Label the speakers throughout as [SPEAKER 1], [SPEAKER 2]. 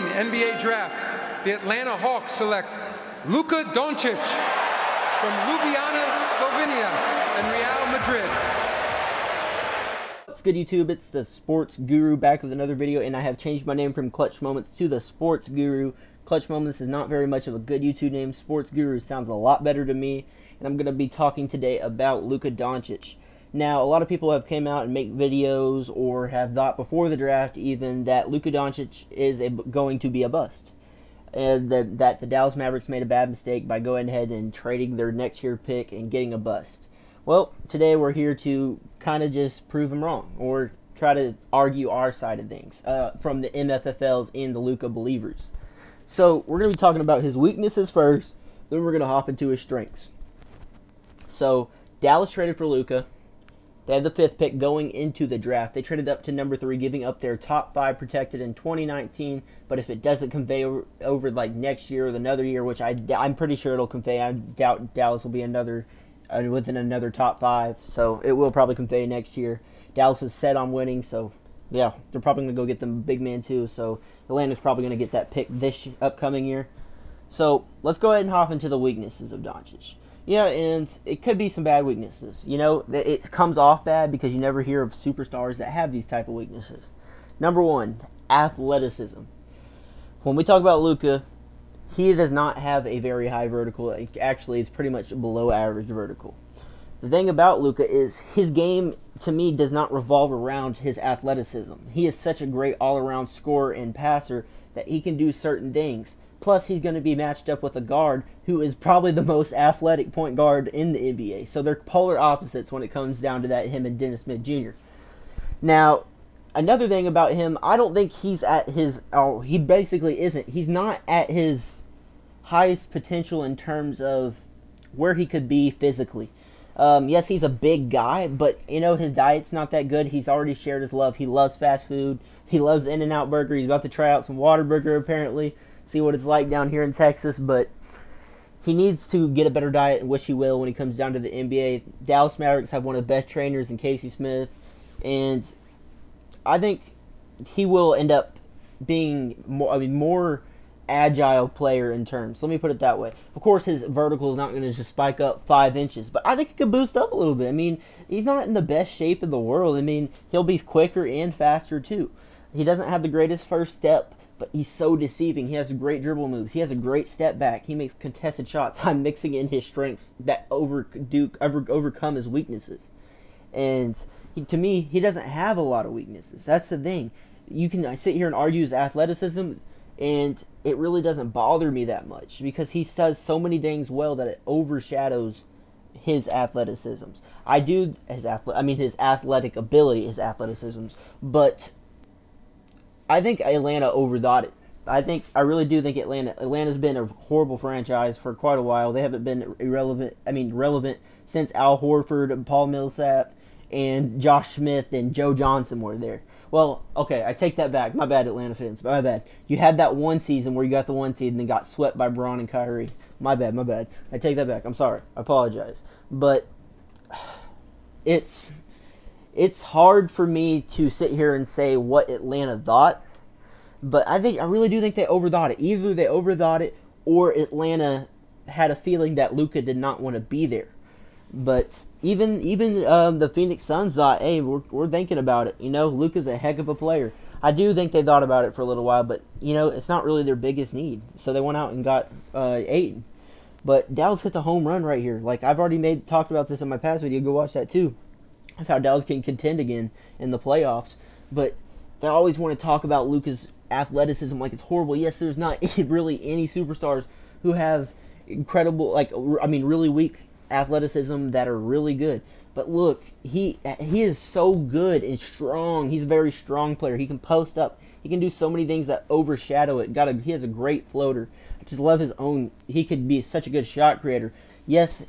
[SPEAKER 1] NBA Draft, the Atlanta Hawks select Luka Doncic from Ljubljana, Slovenia, and Real Madrid.
[SPEAKER 2] What's good, YouTube? It's the Sports Guru back with another video, and I have changed my name from Clutch Moments to the Sports Guru. Clutch Moments is not very much of a good YouTube name. Sports Guru sounds a lot better to me, and I'm going to be talking today about Luka Doncic. Now, a lot of people have came out and make videos or have thought before the draft even that Luka Doncic is going to be a bust. And that the Dallas Mavericks made a bad mistake by going ahead and trading their next year pick and getting a bust. Well, today we're here to kind of just prove them wrong or try to argue our side of things from the MFFLs and the Luka believers. So we're going to be talking about his weaknesses first, then we're going to hop into his strengths. So Dallas traded for Luka. They had the 5th pick going into the draft. They traded up to number 3, giving up their top 5 protected in 2019. But if it doesn't convey over like next year or another year, which I'm pretty sure it'll convey, I doubt Dallas will be within another top 5. So it will probably convey next year. Dallas is set on winning, so yeah, they're probably going to go get them a big man too. So Atlanta's probably going to get that pick this upcoming year. So let's go ahead and hop into the weaknesses of Doncic. Yeah, and it could be some bad weaknesses. You know, it comes off bad because you never hear of superstars that have these type of weaknesses. Number 1, athleticism. When we talk about Luka, he does not have a very high vertical. Actually, it's pretty much below average vertical. The thing about Luka is his game, to me, does not revolve around his athleticism. He is such a great all-around scorer and passer that he can do certain things. Plus, he's going to be matched up with a guard who is probably the most athletic point guard in the NBA. So they're polar opposites when it comes down to that, him and Dennis Smith Jr. Now, another thing about him, I don't think he's at his... Oh, he basically isn't. He's not at his highest potential in terms of where he could be physically. Yes, he's a big guy, but, you know, his diet's not that good. He's already shared his love. He loves fast food. He loves In-N-Out Burger. He's about to try out some Whataburger, apparently. See what it's like down here in Texas, but he needs to get a better diet, and which he will when he comes down to the NBA. Dallas Mavericks have one of the best trainers in Casey Smith, and I think he will end up being more agile player in terms. Let me put it that way. Of course, his vertical is not going to just spike up 5 inches, but I think it could boost up a little bit. I mean, he's not in the best shape in the world. I mean, he'll be quicker and faster too. He doesn't have the greatest first step, but he's so deceiving. He has great dribble moves. He has a great step back. He makes contested shots. I'm mixing in his strengths that overcome his weaknesses. And to me, he doesn't have a lot of weaknesses. That's the thing. You can sit here and argue his athleticism, and it really doesn't bother me that much because he does so many things well that it overshadows his athleticisms. His athletic ability, his athleticisms, but I think Atlanta overthought it. I really do think Atlanta's been a horrible franchise for quite a while. They haven't been relevant since Al Horford and Paul Millsap and Josh Smith and Joe Johnson were there. Well, okay, I take that back. My bad, Atlanta fans. My bad. You had that one season where you got the 1 seed and then got swept by Braun and Kyrie. My bad. I take that back. I'm sorry. I apologize. But it's hard for me to sit here and say what Atlanta thought, but I really do think they overthought it. Either they overthought it or Atlanta had a feeling that Luka did not want to be there. But even the Phoenix Suns thought, hey, we're thinking about it. You know, Luka's a heck of a player. I do think they thought about it for a little while, but, you know, it's not really their biggest need. So they went out and got Ayton. But Dallas hit the home run right here. Like, I've already talked about this in my past video. Go watch that too. Of how Dallas can contend again in the playoffs. But they always want to talk about Luka's athleticism like it's horrible. Yes, there's not really any superstars who have incredible, really weak athleticism that are really good. But look, he is so good and strong. He's a very strong player. He can post up. He can do so many things that overshadow it. He has a great floater. I just love his own. He could be such a good shot creator. Yes,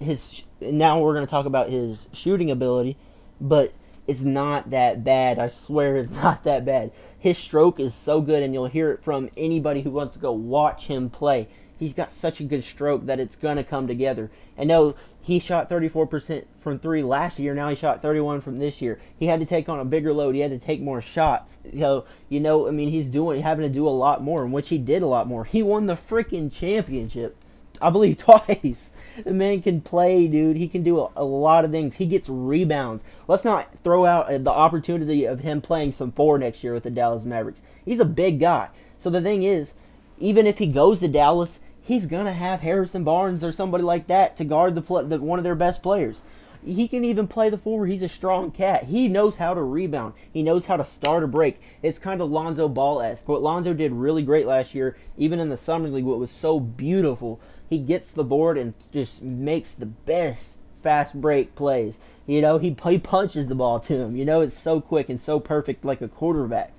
[SPEAKER 2] now we're going to talk about his shooting ability, but it's not that bad. I swear it's not that bad. His stroke is so good, and you'll hear it from anybody who wants to go watch him play. he's got such a good stroke that it's going to come together. And no, he shot 34% from 3 last year. Now he shot 31 from this year. He had to take on a bigger load. He had to take more shots. So, I mean, he's having to do a lot more, in which he did a lot more. He won the freaking championship, I believe, twice. The man can play, dude. He can do a lot of things. He gets rebounds. Let's not throw out the opportunity of him playing some 4 next year with the Dallas Mavericks. He's a big guy. So the thing is, even if he goes to Dallas, he's going to have Harrison Barnes or somebody like that to guard one of their best players. He can even play the 4. He's a strong cat. He knows how to rebound. He knows how to start a break. It's kind of Lonzo Ball-esque. What Lonzo did really great last year, even in the Summer League, what was so beautiful, he gets the board and just makes the best fast break plays. He punches the ball to him. It's so quick and so perfect, like a quarterback.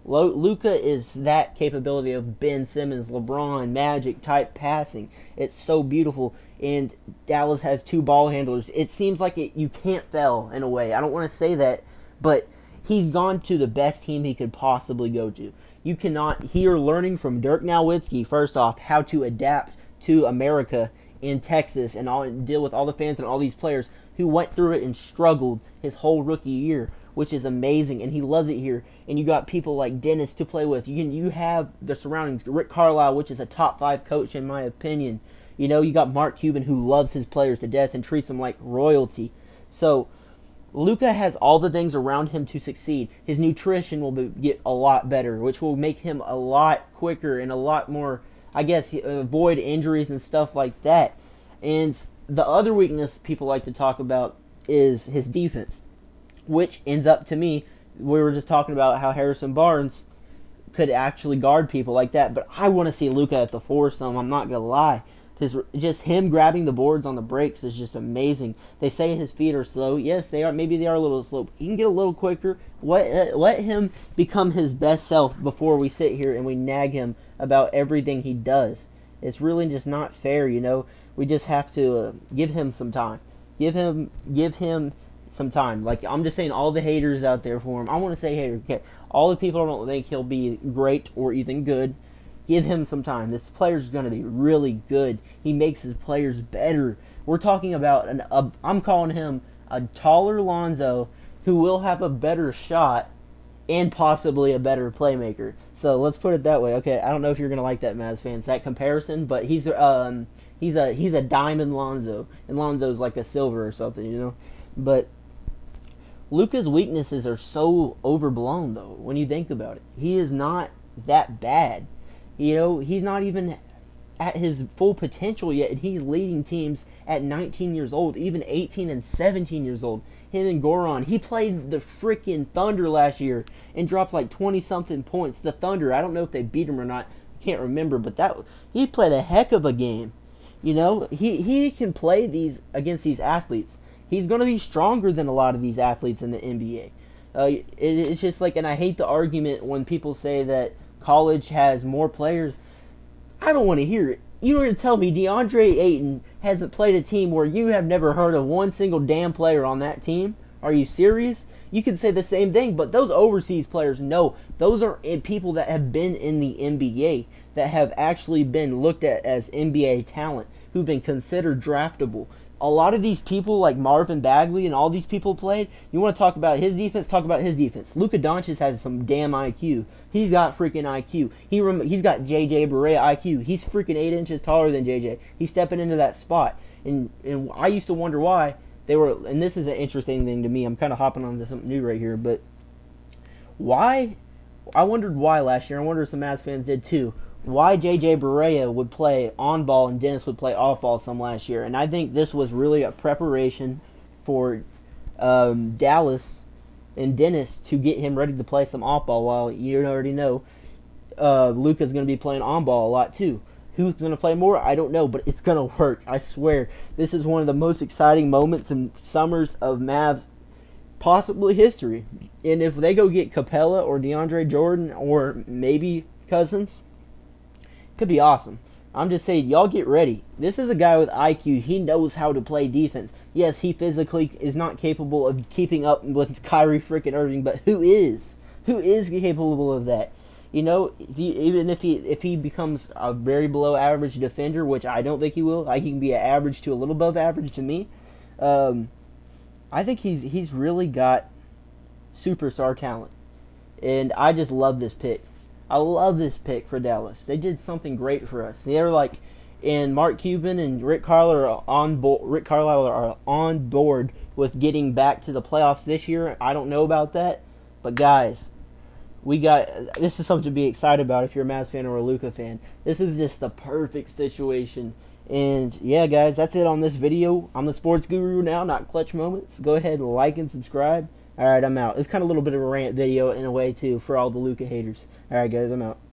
[SPEAKER 2] Luka is that capability of Ben Simmons, LeBron, Magic type passing. It's so beautiful. And Dallas has 2 ball handlers. It seems like you can't fail in a way. I don't want to say that, but he's gone to the best team he could possibly go to. You cannot hear learning from Dirk Nowitzki, first off, how to adapt to America in Texas and deal with all the fans and all these players who went through it and struggled his whole rookie year, which is amazing, and he loves it here. And you got people like Dennis to play with. You have the surroundings. Rick Carlisle, which is a top 5 coach in my opinion. You got Mark Cuban, who loves his players to death and treats them like royalty. So Luka has all the things around him to succeed. His nutrition will get a lot better, which will make him a lot quicker and a lot more, I guess, avoid injuries and stuff like that. And the other weakness people like to talk about is his defense, which ends up, to me, we were just talking about how Harrison Barnes could actually guard people like that, but I want to see Luka at the 4 some, I'm not going to lie. Just him grabbing the boards on the breaks is just amazing. They say his feet are slow. Yes, they are. Maybe they are a little slow. He can get a little quicker. Let him become his best self before we sit here and we nag him about everything he does. It's really just not fair, We just have to give him some time. Give him some time. Like, I'm just saying, all the haters out there for him. I want to say haters. Okay, all the people who don't think he'll be great or even good, give him some time. This player's going to be really good. He makes his players better. We're talking about I'm calling him a taller Lonzo who will have a better shot and possibly a better playmaker. So let's put it that way. Okay, I don't know if you're going to like that, Mavs fans, that comparison, but he's a diamond Lonzo, and Lonzo's like a silver or something, But Luka's weaknesses are so overblown, though, when you think about it. He is not that bad. He's not even at his full potential yet, and he's leading teams at 19 years old, even 18 and 17 years old. Him and Goran, he played the freaking Thunder last year and dropped like 20-something points. The Thunder, I don't know if they beat him or not, can't remember, but he played a heck of a game. He can play against these athletes. He's going to be stronger than a lot of these athletes in the NBA. It's just like, and I hate the argument when people say that college has more players. I don't want to hear it. You're going to tell me DeAndre Ayton hasn't played a team where you have never heard of one single damn player on that team? Are you serious? You could say the same thing, but those overseas players, no. Those are people that have been in the NBA, that have actually been looked at as NBA talent, who've been considered draftable. A lot of these people, like Marvin Bagley and all these people played, you want to talk about his defense, talk about his defense. Luka Doncic has some damn IQ. He's got freaking IQ. He's got JJ Barea IQ. He's freaking 8 inches taller than JJ. He's stepping into that spot. And I used to wonder why they were, and this is an interesting thing to me. I'm kind of hopping onto something new right here, but why, I wondered why last year. I wonder if some Mavs fans did too. Why J.J. Barea would play on ball and Dennis would play off ball some last year. And I think this was really a preparation for Dallas and Dennis to get him ready to play some off ball, while you already know Luka's going to be playing on ball a lot too. Who's going to play more? I don't know, but it's going to work. I swear. This is one of the most exciting moments in summers of Mavs possibly history. And if they go get Capella or DeAndre Jordan or maybe Cousins, could be awesome. I'm just saying, y'all get ready. This is a guy with IQ. He knows how to play defense. Yes, he physically is not capable of keeping up with Kyrie freaking Irving, but who is? Who is capable of that? You know, even if he becomes a very below average defender, which I don't think he will, like he can be an average to a little above average to me. I think he's really got superstar talent, and I just love this pick. I love this pick for Dallas. They did something great for us. They're like, and Mark Cuban and Rick Carlisle are on board. Rick Carlisle are on board with getting back to the playoffs this year. I don't know about that, but guys, this is something to be excited about if you're a Mavs fan or a Luka fan. This is just the perfect situation. And yeah, guys, that's it on this video. I'm the sports guru now, not Clutch Moments. Go ahead and like and subscribe. Alright, I'm out. It's kind of a little bit of a rant video in a way, too, for all the Luka haters. Alright, guys, I'm out.